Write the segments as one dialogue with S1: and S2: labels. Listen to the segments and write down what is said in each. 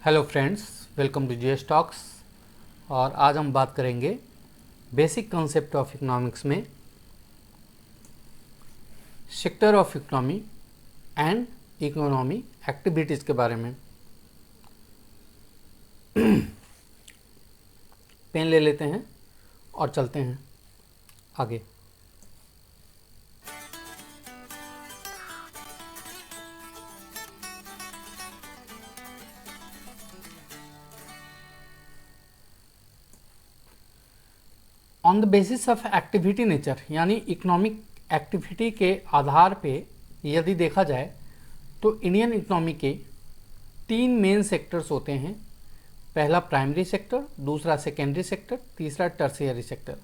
S1: Hello friends, welcome to GS talks. और आज हम बात करेंगे बेसिक कॉन्सेप्ट ऑफ इकोनॉमिक्स में sector of economy and economy activities के बारे में। पेन ले लेते हैं और चलते हैं आगे। On the basis of activity nature, यानी इकोनॉमिक एक्टिविटी के आधार पे यदि देखा जाए तो इंडियन इकोनॉमी के तीन मेन सेक्टर्स होते हैं। पहला प्राइमरी सेक्टर, दूसरा सेकेंडरी सेक्टर, तीसरा टर्शियरी सेक्टर।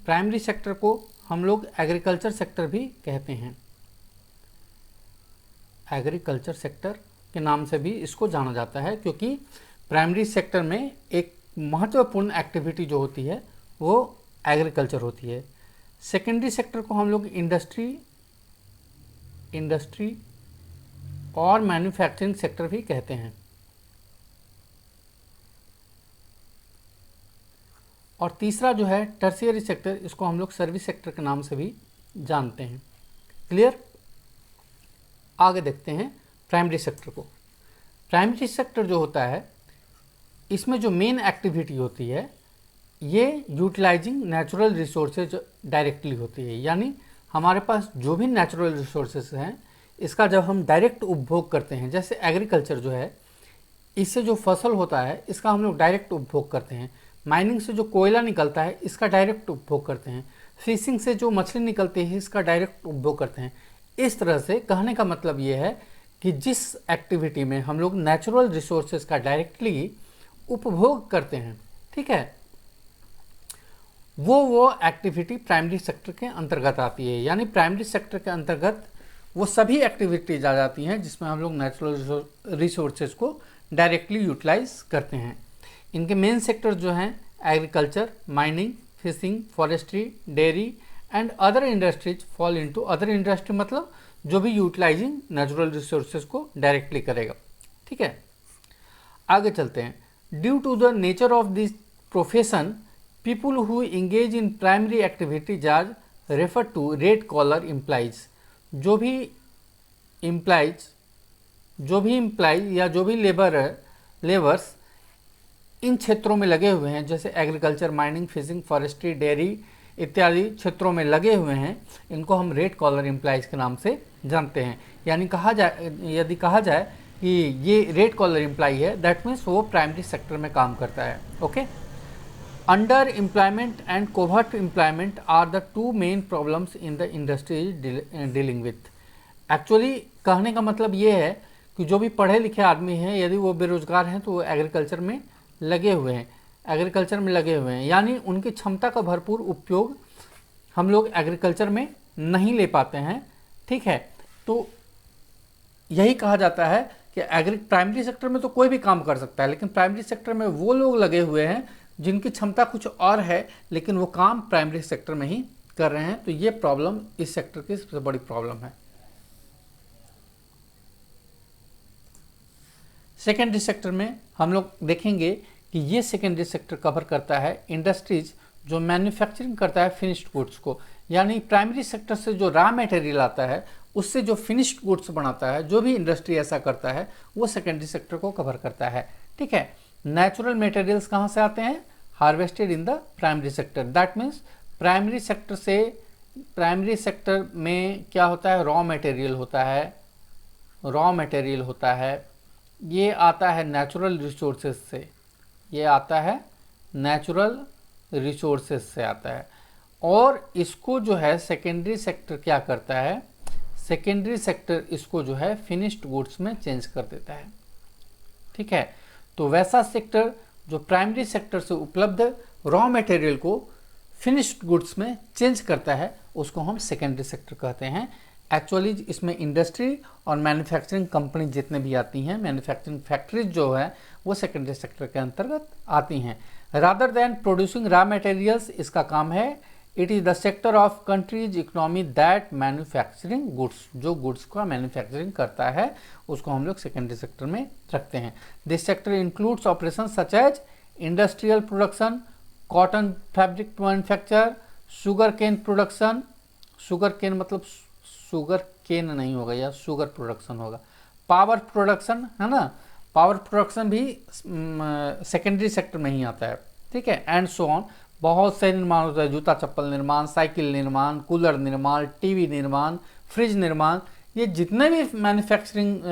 S1: प्राइमरी सेक्टर को हम लोग एग्रीकल्चर सेक्टर भी कहते हैं। एग्रीकल्चर सेक्टर के नाम से भी इसको जाना जाता है क्योंकि प्राइमरी सेक्टर में एक महत्वपूर्ण एक्टिविटी जो होती है वो एग्रीकल्चर होती है। सेकेंडरी सेक्टर को हम लोग इंडस्ट्री और मैन्युफैक्चरिंग सेक्टर भी कहते हैं। और तीसरा जो है टर्शियरी सेक्टर, इसको हम लोग सर्विस सेक्टर के नाम से भी जानते हैं। क्लियर? आगे देखते हैं प्राइमरी सेक्टर को। प्राइमरी सेक्टर जो होता है इसमें जो मेन एक्टिविटी होती है ये यूटिलाइजिंग नेचुरल रिसोर्सेज डायरेक्टली होती है। यानी हमारे पास जो भी नेचुरल रिसोर्सेज हैं इसका जब हम डायरेक्ट उपभोग करते हैं, जैसे एग्रीकल्चर जो है इससे जो फसल होता है इसका हम लोग डायरेक्ट उपभोग करते हैं। माइनिंग से जो कोयला निकलता है इसका डायरेक्ट उपभोग करते हैं। फिशिंग से जो मछली निकलती है इसका डायरेक्ट उपभोग करते हैं। इस तरह से कहने का मतलब ये है कि जिस एक्टिविटी में हम लोग नेचुरल रिसोर्सेज का डायरेक्टली उपभोग करते हैं, ठीक है, वो एक्टिविटी प्राइमरी सेक्टर के अंतर्गत आती है। यानी प्राइमरी सेक्टर के अंतर्गत वो सभी एक्टिविटीज आ जाती हैं जिसमें हम लोग नेचुरल रिसोर्सेज को डायरेक्टली यूटिलाइज करते हैं। इनके मेन सेक्टर जो हैं agriculture, mining, fishing, forestry, dairy and other industries fall into other industry, मतलब जो भी यूटिलाइजिंग नेचुरल रिसोर्सेज को डायरेक्टली करेगा। ठीक है, आगे चलते हैं। Due to the nature of this profession, people who engage in primary activities are referred to red collar employees। जो भी एम्प्लॉइज या जो भी लेबर्स इन क्षेत्रों में लगे हुए हैं, जैसे agriculture, mining, fishing, forestry, dairy इत्यादि क्षेत्रों में लगे हुए हैं, इनको हम रेड कॉलर एम्प्लॉइज के नाम से जानते हैं। यानी यदि कहा जाए कि ये रेड कॉलर एम्प्लॉय है, दैट मीन्स वो प्राइमरी सेक्टर में काम करता है। Okay, under employment and covert employment are the two main problems in the industry dealing with. Actually कहने का मतलब ये है कि जो भी पढ़े लिखे आदमी हैं यदि वो बेरोजगार हैं तो वो एग्रीकल्चर में लगे हुए हैं, यानी उनकी क्षमता का भरपूर उपयोग हम लोग एग्रीकल्चर में नहीं ले पाते हैं। ठीक है, तो यही कहा जाता है कि प्राइमरी सेक्टर में तो कोई भी काम कर सकता है, लेकिन प्राइमरी सेक्टर में वो लोग लगे हुए हैं जिनकी क्षमता कुछ और है लेकिन वो काम प्राइमरी सेक्टर में ही कर रहे हैं। तो ये प्रॉब्लम इस सेक्टर की सबसे बड़ी प्रॉब्लम है। सेकेंडरी सेक्टर में हम लोग देखेंगे कि ये सेकेंडरी सेक्टर कवर करता है इंडस्ट्रीज जो मैन्युफैक्चरिंग करता है फिनिश्ड गुड्स को। यानी प्राइमरी सेक्टर से जो रॉ मटेरियल आता है उससे जो फिनिश्ड गुड्स बनाता है, जो भी इंडस्ट्री ऐसा करता है वो सेकेंडरी सेक्टर को कवर करता है। ठीक है, नेचुरल मटेरियल्स कहाँ से आते हैं? Harvested in the primary sector. That means primary sector में क्या होता है? रॉ मटेरियल होता है। ये आता है नेचुरल रिसोर्सेज से आता है। और इसको जो है सेकेंडरी सेक्टर क्या करता है? सेकेंडरी सेक्टर इसको जो है फिनिश्ड गुड्स में चेंज कर देता है। ठीक है, तो वैसा सेक्टर जो प्राइमरी सेक्टर से उपलब्ध रॉ मटेरियल को फिनिश्ड गुड्स में चेंज करता है उसको हम सेकेंडरी सेक्टर कहते हैं। एक्चुअली इसमें इंडस्ट्री और मैन्युफैक्चरिंग कंपनी जितने भी आती हैं, मैन्युफैक्चरिंग फैक्ट्रीज जो है वो सेकेंडरी सेक्टर के अंतर्गत आती हैं। Rather than producing raw materials, इसका काम है it is the sector of countries economy that manufacturing goods, जो गुड्स का मैन्युफैक्चरिंग करता है उसको हम लोग सेकेंडरी सेक्टर में रखते हैं। This sector includes operation such as industrial production, cotton fabric manufacture, sugar cane production, sugar cane मतलब शुगर केन नहीं होगा या शुगर प्रोडक्शन होगा, पावर प्रोडक्शन है ना, पावर प्रोडक्शन भी सेकेंडरी सेक्टर में ही आता है, ठीक है, एंड सो ऑन। बहुत से निर्माण होता है, जूता चप्पल निर्माण, साइकिल निर्माण, कूलर निर्माण, टीवी निर्माण, फ्रिज निर्माण, ये जितने भी मैन्युफैक्चरिंग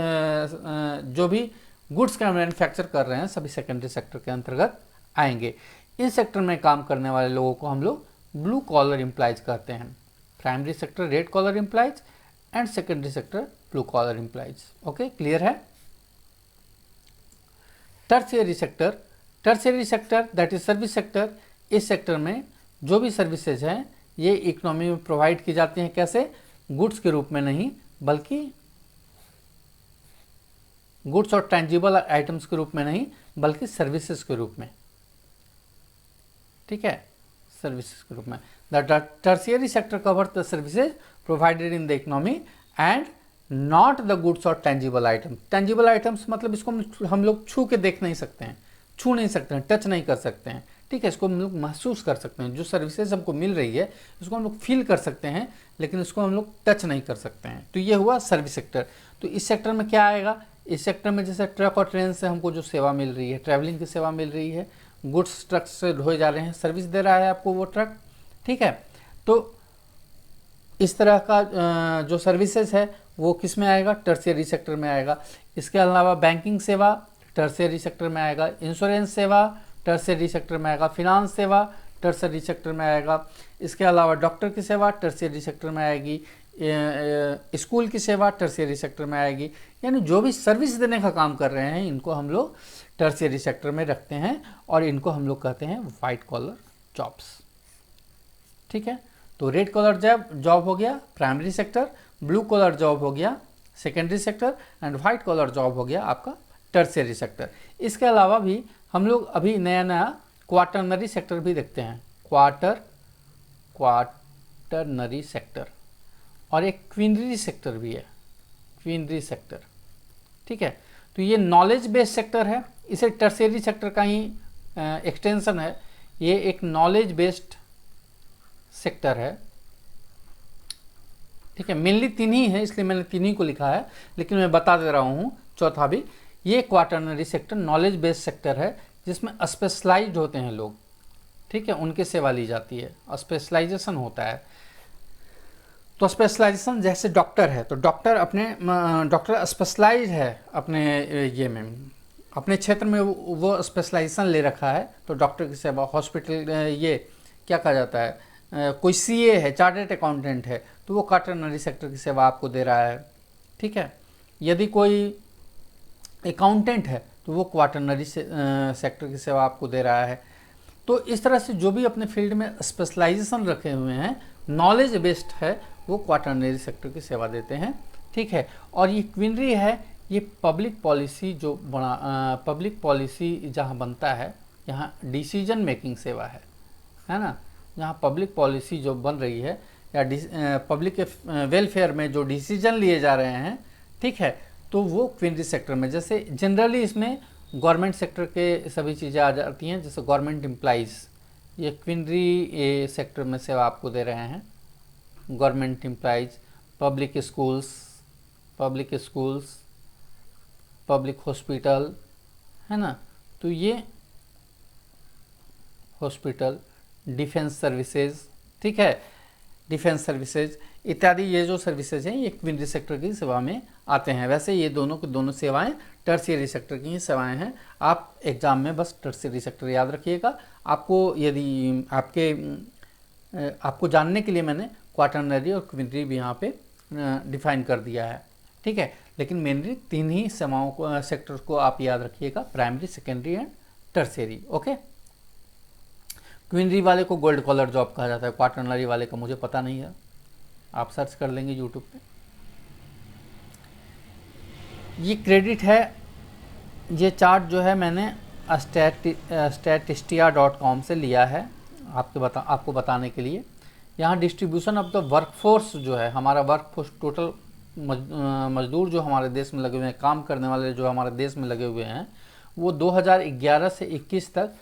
S1: जो भी गुड्स का मैन्युफैक्चर कर रहे हैं सभी सेकेंडरी सेक्टर के अंतर्गत आएंगे। इस सेक्टर में काम करने वाले लोगों को हम लोग ब्लू कॉलर एम्प्लॉयज कहते हैं। Primary sector red collar employees and secondary sector blue collar employees. Okay, clear है। Tertiary sector, tertiary sector that is service sector. इस सेक्टर में जो भी सर्विसेज हैं ये इकोनॉमी में प्रोवाइड की जाती हैं। कैसे? गुड्स के रूप में नहीं बल्कि गुड्स और टेंजिबल आइटम्स के रूप में नहीं बल्कि सर्विसेज के रूप में, ठीक है, सर्विसेज के रूप में। The tertiary sector cover the services provided in the economy and not the goods और टेंजिबल आइटम्स। टेंजिबल आइटम्स मतलब इसको हम लोग छू के देख नहीं सकते हैं, छू नहीं सकते हैं, टच नहीं कर सकते हैं, ठीक है, इसको हम लोग महसूस कर सकते हैं। जो सर्विसेज हमको मिल रही है इसको हम लोग फील कर सकते हैं लेकिन इसको हम लोग टच नहीं कर सकते हैं। तो ये हुआ सर्विस सेक्टर। तो इस सेक्टर में क्या आएगा? इस सेक्टर में जैसे ट्रक और ट्रेन से हमको जो सेवा मिल रही है, ट्रैवलिंग की सेवा मिल रही है, गुड्स ट्रक से ढोए जा रहे हैं, सर्विस दे रहा है आपको वो ट्रक, ठीक है। तो इस तरह का जो सर्विसेज है वो किस में आएगा? टर्शियरी सेक्टर में आएगा। इसके अलावा बैंकिंग सेवा टर्शियरी सेक्टर में आएगा, इंश्योरेंस सेवा टर्शियरी सेक्टर में आएगा, फिनांस सेवा टर्शियरी सेक्टर में आएगा। इसके अलावा डॉक्टर की सेवा टर्शियरी सेक्टर में आएगी, स्कूल की सेवा टर्शियरी सेक्टर में आएगी। यानी जो भी सर्विस देने का काम कर रहे हैं इनको हम लोग टर्शियरी सेक्टर में रखते हैं और इनको हम लोग कहते हैं वाइट कॉलर जॉब्स, ठीक है। तो रेड कॉलर जॉब हो गया primary sector, blue collar job हो गया secondary sector and white collar job हो गया आपका टर्शियरी सेक्टर। इसके अलावा भी हम लोग अभी नया नया क्वाटरनरी सेक्टर भी देखते हैं, क्वाटरनरी सेक्टर, और एक क्वीनरी सेक्टर भी है, क्वीनरी सेक्टर, ठीक है। तो ये नॉलेज बेस्ड सेक्टर है, इसे टर्शियरी सेक्टर का ही एक्सटेंशन है। ये एक नॉलेज बेस्ड सेक्टर है, ठीक है। मेनली तीन ही है इसलिए मैंने तीन ही को लिखा है, लेकिन मैं बता दे रहा हूँ चौथा भी। ये quaternary sector knowledge based sector है जिसमें स्पेशलाइज्ड होते हैं लोग, ठीक है, उनकी सेवा ली जाती है, स्पेशलाइजेशन होता है। तो स्पेशलाइजेशन जैसे डॉक्टर है तो डॉक्टर स्पेशलाइज है अपने ये में, अपने क्षेत्र में वो स्पेशलाइजेशन ले रखा है। तो डॉक्टर की सेवा, हॉस्पिटल ये क्या कहा जाता है, कोई सीए है, चार्टर्ड अकाउंटेंट है तो वो क्वाटरनरी सेक्टर की सेवा आपको दे रहा है, ठीक है। यदि कोई अकाउंटेंट है तो वो क्वाटरनरी सेक्टर की सेवा आपको दे रहा है। तो इस तरह से जो भी अपने फील्ड में स्पेशलाइजेशन रखे हुए हैं, नॉलेज बेस्ड है, वो क्वाटरनरी सेक्टर की सेवा देते हैं, ठीक है। और ये क्वीनरी है, ये पब्लिक पॉलिसी जो पब्लिक पॉलिसी जहाँ बनता है यहाँ डिसीजन मेकिंग सेवा है ना, जहाँ पब्लिक पॉलिसी जो बन रही है या पब्लिक के वेलफेयर में जो डिसीजन लिए जा रहे हैं, ठीक है, तो वो क्वीनरी सेक्टर में। जैसे जनरली इसमें गवर्नमेंट सेक्टर के सभी चीज़ें आ जाती हैं, जैसे गवर्नमेंट एम्प्लॉइज़, ये क्वीनरी सेक्टर में सेवा आपको दे रहे हैं। Government employees, public schools, public hospital, है ना, तो ये हॉस्पिटल, डिफेंस सर्विसेज, ठीक है, डिफेंस सर्विसेज इत्यादि ये जो सर्विसेज हैं ये क्वीनरी सेक्टर की सेवा में आते हैं। वैसे ये दोनों की दोनों सेवाएं टर्शियरी सेक्टर की ही सेवाएं हैं। आप एग्जाम में बस टर्शियरी सेक्टर याद रखिएगा। आपको यदि आपको जानने के लिए मैंने क्वाटरनरी और क्वीनरी भी यहाँ पे डिफाइन कर दिया है, ठीक है। लेकिन मेनली तीन ही सेवाओं को, सेक्टर को आप याद रखिएगा, primary, secondary and tertiary. Okay, quinary वाले को गोल्ड कॉलर जॉब कहा जाता है, क्वाटरनरी वाले का मुझे पता नहीं है, आप सर्च कर लेंगे यूट्यूब पे। ये क्रेडिट है, ये चार्ट जो है मैंने statistia.com से लिया है आपको बताने के लिए। यहाँ डिस्ट्रीब्यूशन ऑफ द वर्कफोर्स जो है, हमारा वर्कफोर्स टोटल मजदूर जो हमारे देश में लगे हुए हैं, काम करने वाले जो हमारे देश में लगे हुए हैं, वो 2011 से 21 तक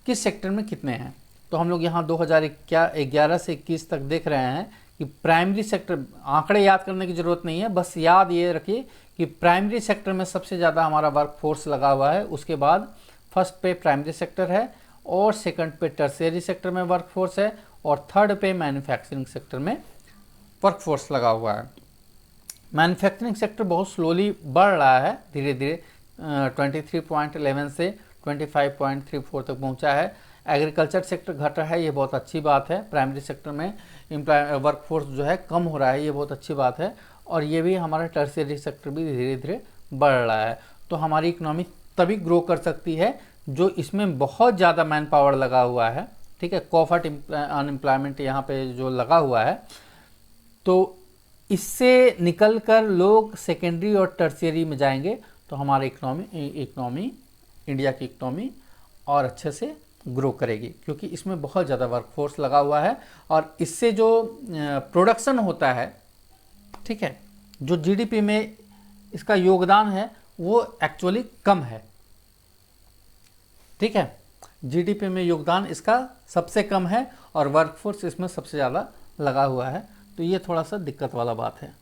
S1: किस सेक्टर में कितने हैं। तो हम लोग यहाँ 2011 से 21 तक देख रहे हैं कि प्राइमरी सेक्टर, आंकड़े याद करने की ज़रूरत नहीं है, बस याद ये रखिए कि प्राइमरी सेक्टर में सबसे ज़्यादा हमारा वर्कफोर्स लगा हुआ है। उसके बाद फर्स्ट पे प्राइमरी सेक्टर है और सेकंड पे टर्शियरी सेक्टर में वर्कफोर्स है और थर्ड पे मैन्युफैक्चरिंग सेक्टर में वर्कफोर्स लगा हुआ है। मैन्युफैक्चरिंग सेक्टर बहुत स्लोली बढ़ रहा है, धीरे धीरे 23.11 से 25.34 तक पहुंचा है। एग्रीकल्चर सेक्टर घट रहा है, ये बहुत अच्छी बात है। प्राइमरी सेक्टर में वर्कफोर्स जो है कम हो रहा है, ये बहुत अच्छी बात है। और ये भी हमारा टर्शियरी सेक्टर भी धीरे धीरे बढ़ रहा है। तो हमारी इकोनॉमी तभी ग्रो कर सकती है जो इसमें बहुत ज़्यादा मैन पावर लगा हुआ है, ठीक है। कॉफर्ट अनएम्प्लॉयमेंट यहाँ पे जो लगा हुआ है, तो इससे निकल कर लोग सेकेंडरी और टर्शियरी में जाएंगे तो हमारी इकोनॉमी इंडिया की इकोनॉमी और अच्छे से ग्रो करेगी, क्योंकि इसमें बहुत ज़्यादा वर्कफोर्स लगा हुआ है और इससे जो प्रोडक्शन होता है, ठीक है, जो जीडीपी में इसका योगदान है वो एक्चुअली कम है, ठीक है। जीडीपी में योगदान इसका सबसे कम है और वर्कफोर्स इसमें सबसे ज़्यादा लगा हुआ है, तो ये थोड़ा सा दिक्कत वाला बात है।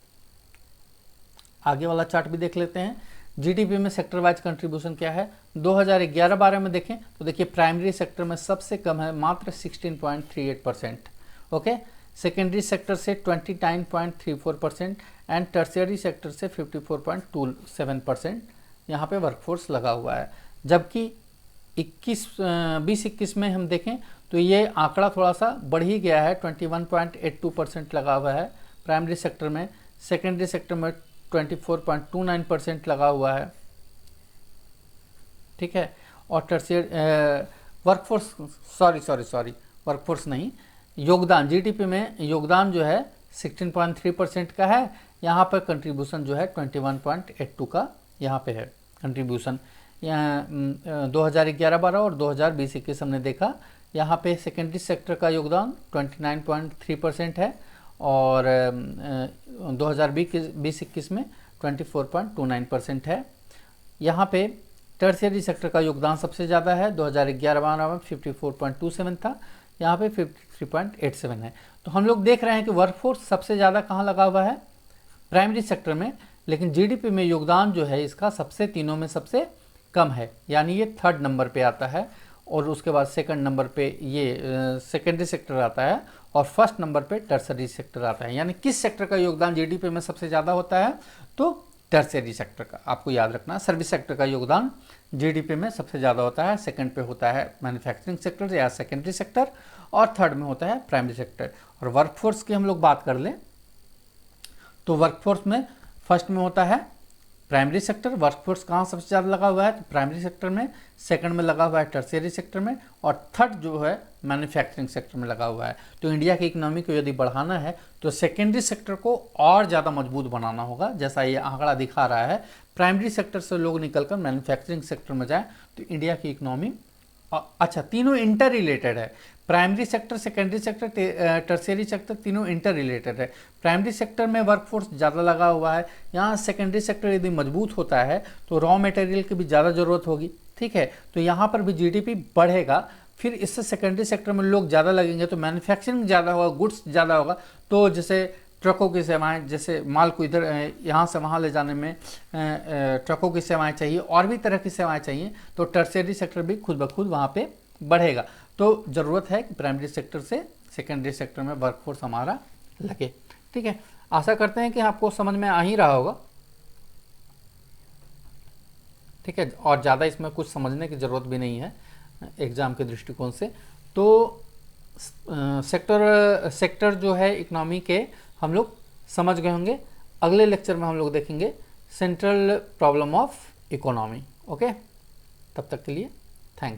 S1: आगे वाला चार्ट भी देख लेते हैं। जीडीपी में सेक्टर वाइज कंट्रीब्यूशन क्या है 2011-12 में देखें तो देखिए प्राइमरी सेक्टर में सबसे कम है, मात्र 16.38%, ओके। सेकेंडरी सेक्टर से 29.34% एंड टर्शियरी सेक्टर से 54.27% यहाँ पे वर्कफोर्स लगा हुआ है। जबकि 20-21 में हम देखें तो ये आंकड़ा थोड़ा सा बढ़ ही गया है, 21.82% लगा हुआ है प्राइमरी सेक्टर में, सेकेंडरी सेक्टर में 24.29% लगा हुआ है, ठीक है। और टर्शियरी वर्कफोर्स वर्कफोर्स नहीं, योगदान जीडीपी में योगदान जो है 16.3% का है। यहाँ पर कंट्रीब्यूशन जो है 21.82 का यहाँ पे है कंट्रीब्यूशन। यहाँ 2011-12 और 2020-21 हमने देखा, यहाँ पे सेकेंडरी सेक्टर का योगदान 29.3% है और 2020-21 में 24.29% है। यहाँ पे टर्शियरी सेक्टर का योगदान सबसे ज़्यादा है, 2011-12 में 54.27 था, यहाँ पे 53.87 है। तो हम लोग देख रहे हैं कि वर्कफोर्स सबसे ज़्यादा कहाँ लगा हुआ है, प्राइमरी सेक्टर में, लेकिन जीडीपी में योगदान जो है इसका सबसे तीनों में सबसे कम है, यानी ये थर्ड नंबर पे आता है और उसके बाद सेकंड नंबर पे ये सेकेंडरी सेक्टर आता है और फर्स्ट नंबर पे टर्शियरी सेक्टर आता है। यानी किस सेक्टर का योगदान जीडीपी में सबसे ज़्यादा होता है, तो टर्शियरी सेक्टर का, आपको याद रखना। सर्विस सेक्टर का योगदान जीडीपी में सबसे ज़्यादा होता है, सेकंड पे होता है मैन्युफैक्चरिंग सेक्टर या सेकेंडरी सेक्टर और थर्ड में होता है प्राइमरी सेक्टर। और वर्कफोर्स की हम लोग बात कर लें तो वर्कफोर्स में फर्स्ट में होता है प्राइमरी सेक्टर। वर्कफोर्स कहाँ सबसे ज़्यादा लगा हुआ है, तो प्राइमरी सेक्टर में, सेकंड में लगा हुआ है टर्शियरी सेक्टर में और थर्ड जो है मैन्युफैक्चरिंग सेक्टर में लगा हुआ है। तो इंडिया की इकोनॉमी को यदि बढ़ाना है तो सेकेंडरी सेक्टर को और ज़्यादा मजबूत बनाना होगा, जैसा ये आंकड़ा दिखा रहा है। प्राइमरी सेक्टर से लोग निकलकर मैन्युफैक्चरिंग सेक्टर में जाए तो इंडिया की इकोनॉमी, अच्छा तीनों इंटर रिलेटेड है, primary sector, secondary sector, tertiary sector तीनों इंटर रिलेटेड है। प्राइमरी सेक्टर में वर्कफोर्स ज़्यादा लगा हुआ है, यहाँ सेकेंडरी सेक्टर यदि मजबूत होता है तो रॉ मटेरियल की भी ज़्यादा ज़रूरत होगी, ठीक है। तो यहाँ पर भी जीडीपी बढ़ेगा, फिर इससे सेकेंडरी सेक्टर में लोग ज़्यादा लगेंगे तो मैन्युफैक्चरिंग ज़्यादा होगा, गुड्स ज़्यादा होगा, तो जैसे ट्रकों की सेवाएं, जैसे माल को इधर यहाँ से वहाँ ले जाने में ट्रकों की सेवाएं चाहिए और भी तरह की सेवाएं चाहिए, तो टर्शियरी सेक्टर भी खुद ब खुद वहाँ पे बढ़ेगा। तो ज़रूरत है कि प्राइमरी सेक्टर से सेकेंडरी सेक्टर में वर्कफोर्स हमारा लगे, ठीक है। आशा करते हैं कि आपको समझ में आ ही रहा होगा, ठीक है, और ज़्यादा इसमें कुछ समझने की ज़रूरत भी नहीं है एग्ज़ाम के दृष्टिकोण से। तो सेक्टर जो है इकोनॉमी के हम लोग समझ गए होंगे। अगले लेक्चर में हम लोग देखेंगे central problem of economy, okay. तब तक के लिए थैंक्स।